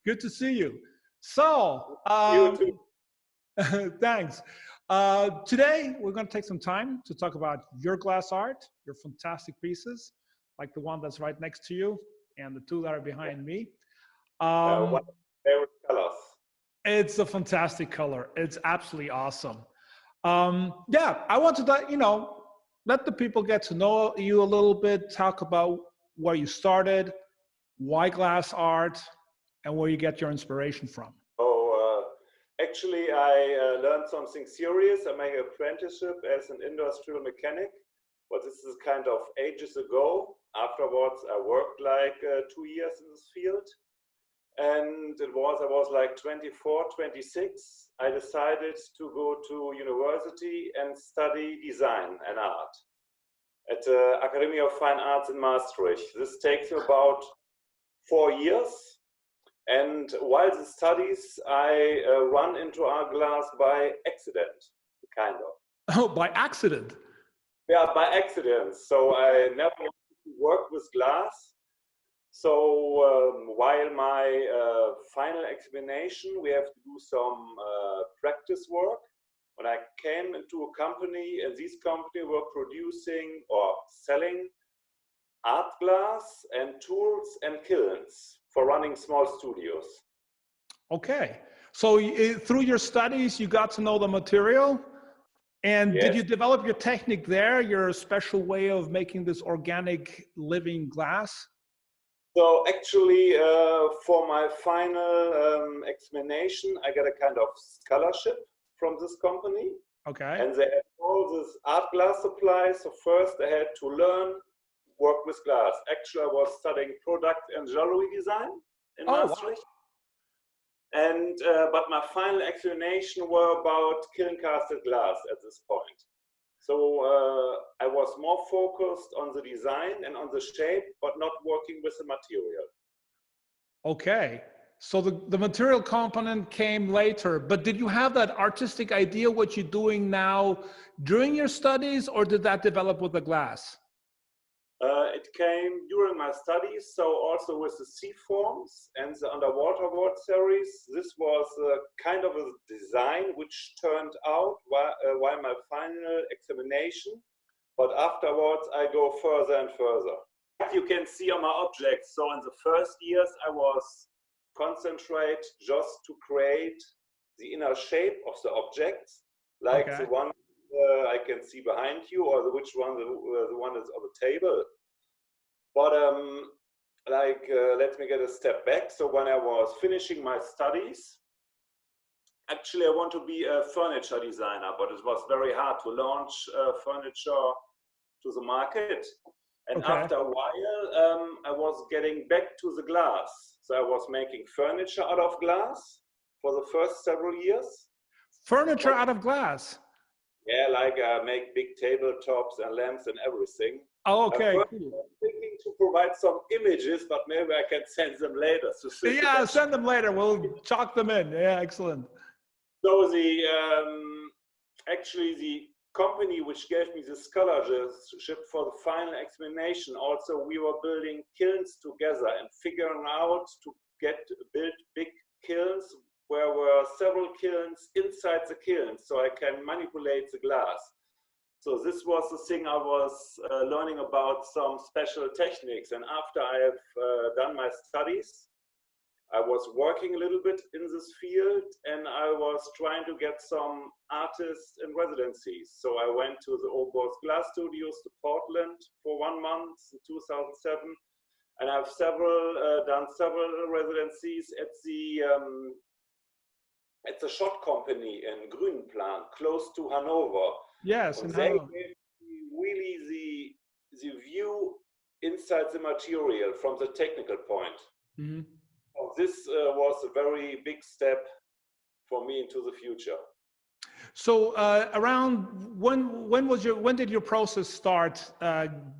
Good to see you. So, You too. thanks. Today, we're going to take some time to talk about your glass art, your fantastic pieces, like the one that's right next to you and the two that are behind me. One of my favorite colors. It's a fantastic color. It's absolutely awesome. Yeah, I wanted to, let the people get to know you a little bit, talk about where you started, why glass art, and where you get your inspiration from. Actually, I learned something serious. I made an apprenticeship as an industrial mechanic, but this is kind of ages ago. Afterwards, I worked like 2 years in this field. And I was like 24, 26. I decided to go to university and study design and art at the Academy of Fine Arts in Maastricht. This takes about 4 years. And while the studies, I run into art glass by accident, kind of. Oh, by accident? Yeah, by accident. So I never wanted to work with glass. So while my final examination, we have to do some practice work. When I came into a company, and this company were producing or selling art glass and tools and kilns for running small studios. Okay. So through your studies, you got to know the material. And Yes. Did you develop your technique there, your special way of making this organic living glass? So actually, for my final examination, I got a kind of scholarship from this company. Okay. And they had all this art glass supplies. So first I had to learn work with glass. Actually, I was studying product and jewelry design in Maastricht. Wow. And but my final examination were about kiln casted glass at this point. So I was more focused on the design and on the shape, but not working with the material. Okay. So the material component came later, but did you have that artistic idea what you're doing now during your studies, or did that develop with the glass? It came during my studies, so also with the sea forms and the underwater world series. This was kind of a design which turned out while my final examination, but afterwards I go further and further. You can see on my objects, so in the first years I was concentrate just to create the inner shape of the objects, like Okay. the one I can see behind you, or the one is on the table. But let me get a step back. So when I was finishing my studies, actually I want to be a furniture designer, but it was very hard to launch furniture to the market. And Okay. after a while, I was getting back to the glass. So I was making furniture out of glass for the first several years. Furniture out of glass? Yeah, like I make big tabletops and lamps and everything. Oh, okay. I'm thinking to provide some images, but maybe I can send them later. Yeah, send them later. We'll chalk them in. Yeah, excellent. So actually the company which gave me the scholarship for the final examination, also we were building kilns together and figuring out to build big kilns where were several kilns inside the kiln, so I can manipulate the glass. So this was the thing I was learning about, some special techniques. And after I have done my studies, I was working a little bit in this field, and I was trying to get some artists in residencies. So I went to the Ober's Glass Studios to Portland for 1 month in 2007. And I've done several residencies at the shot company in Grünenplan, close to Hanover. Yes, and they gave me really the view inside the material from the technical point. Mm-hmm. So this was a very big step for me into the future. So around when did your process start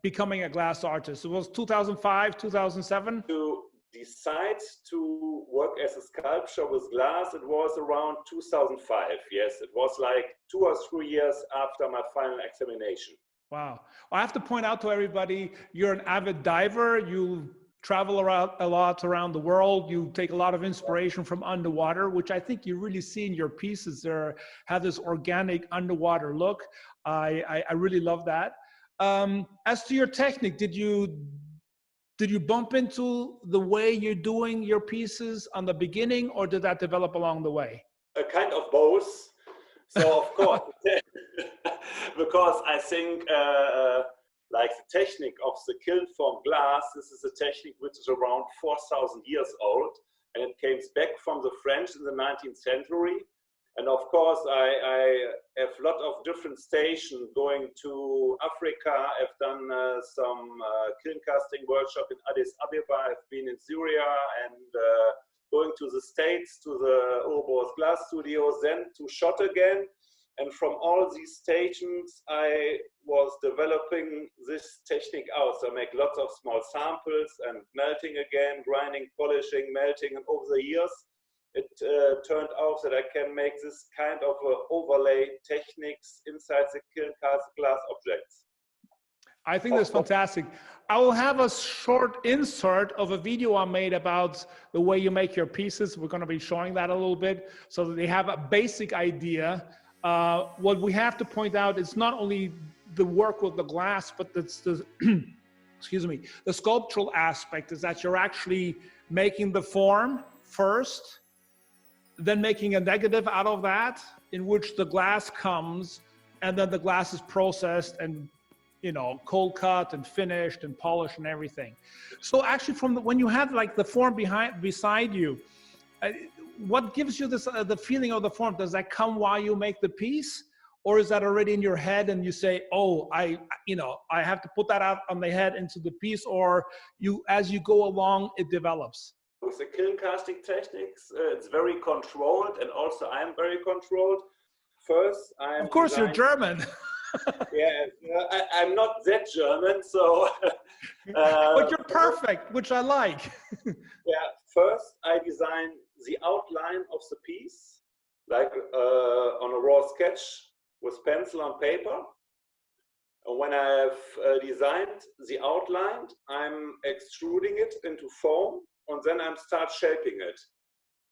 becoming a glass artist? It was 2005, 2007? To decide to work as a sculptor with glass, it was around 2005. Yes, it was like 2 or 3 years after my final examination. Wow. I have to point out to everybody, you're an avid diver. You travel around a lot around the world. You take a lot of inspiration from underwater, which I think you really see in your pieces there, have this organic underwater look. I really love that. As to your technique, did you bump into the way you're doing your pieces on the beginning, or did that develop along the way? A kind of both. So of course, because I think like the technique of the kiln form glass, this is a technique which is around 4,000 years old, and it came back from the French in the 19th century. And of course, I have a lot of different stations going to Africa. I've done some kiln casting workshop in Addis Ababa. I've been in Syria and going to the States, to the Ouroboros Glass Studios, then to Schott again. And from all these stations, I was developing this technique out. So I make lots of small samples and melting again, grinding, polishing, melting. And over the years, it turned out that I can make this kind of overlay techniques inside the kiln cast glass objects. I think that's fantastic. I will have a short insert of a video I made about the way you make your pieces. We're going to be showing that a little bit so that they have a basic idea. What we have to point out is not only the work with the glass, but it's the, excuse me, the sculptural aspect is that you're actually making the form first, then making a negative out of that, in which the glass comes, and then the glass is processed and, you know, cold cut and finished and polished and everything. So actually, from when you have like the form beside you, what gives you this the feeling of the form? Does that come while you make the piece, or is that already in your head and you say, oh, I have to put that out on the head into the piece, or as you go along it develops? With the kiln casting techniques, it's very controlled, and also I'm very controlled. First, of course you're German. Yeah, I'm not that German, so. But you're perfect, which I like. Yeah, first I design the outline of the piece, like on a raw sketch with pencil on paper. And when I have designed the outline, I'm extruding it into foam, and then I start shaping it.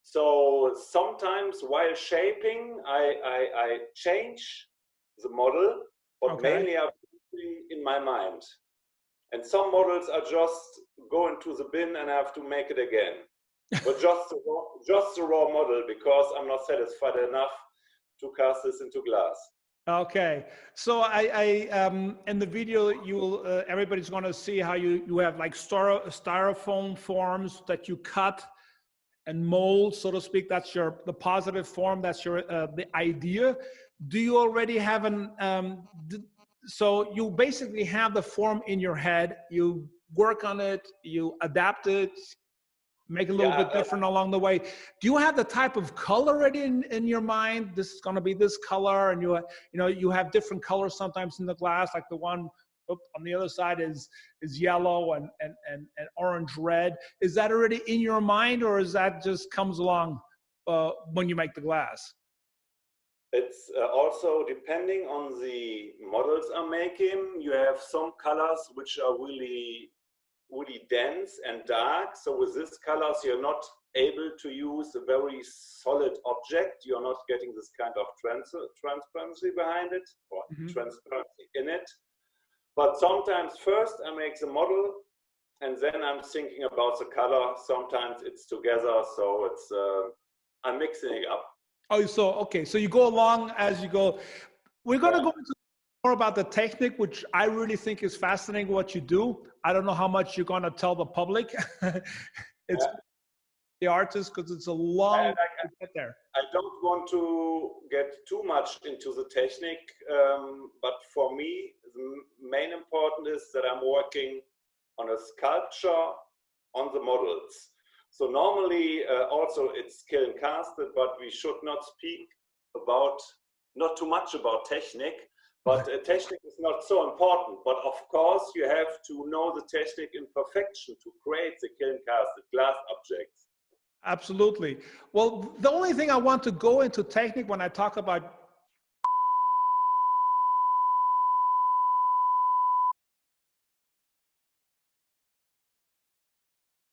So sometimes while shaping, I change the model, but mainly I'm in my mind. And some models are just going to the bin and I have to make it again. But just the raw model, because I'm not satisfied enough to cast this into glass. Okay, so I in the video you will everybody's going to see how you have like styrofoam forms that you cut and mold, so to speak. That's the positive form. That's your the idea. Do you already have so you basically have the form in your head, you work on it, you adapt it, make it a little bit different along the way. Do you have the type of color already in your mind? This is going to be this color, and you have different colors sometimes in the glass, like the one on the other side is yellow and orange red. Is that already in your mind, or is that just comes along when you make the glass? It's also depending on the models I'm making. You have some colors which are really dense and dark. So with these colors, you're not able to use a very solid object. You're not getting this kind of transparency behind it, or transparency in it. But sometimes first I make the model, and then I'm thinking about the color. Sometimes it's together, so it's I'm mixing it up. Oh, so okay, so you go along as you go. We're going to go into more about the technique, which I really think is fascinating what you do. I don't know how much you're going to tell the public. It's the artist, because it's a long way to get there. I don't want to get too much into the technique, but for me, the main important is that I'm working on a sculpture on the models. So normally, also it's kiln casted, but we should not speak not too much about technique. But technique is not so important. But of course, you have to know the technique in perfection to create the kiln casted glass objects. Absolutely. Well, the only thing I want to go into technique when I talk about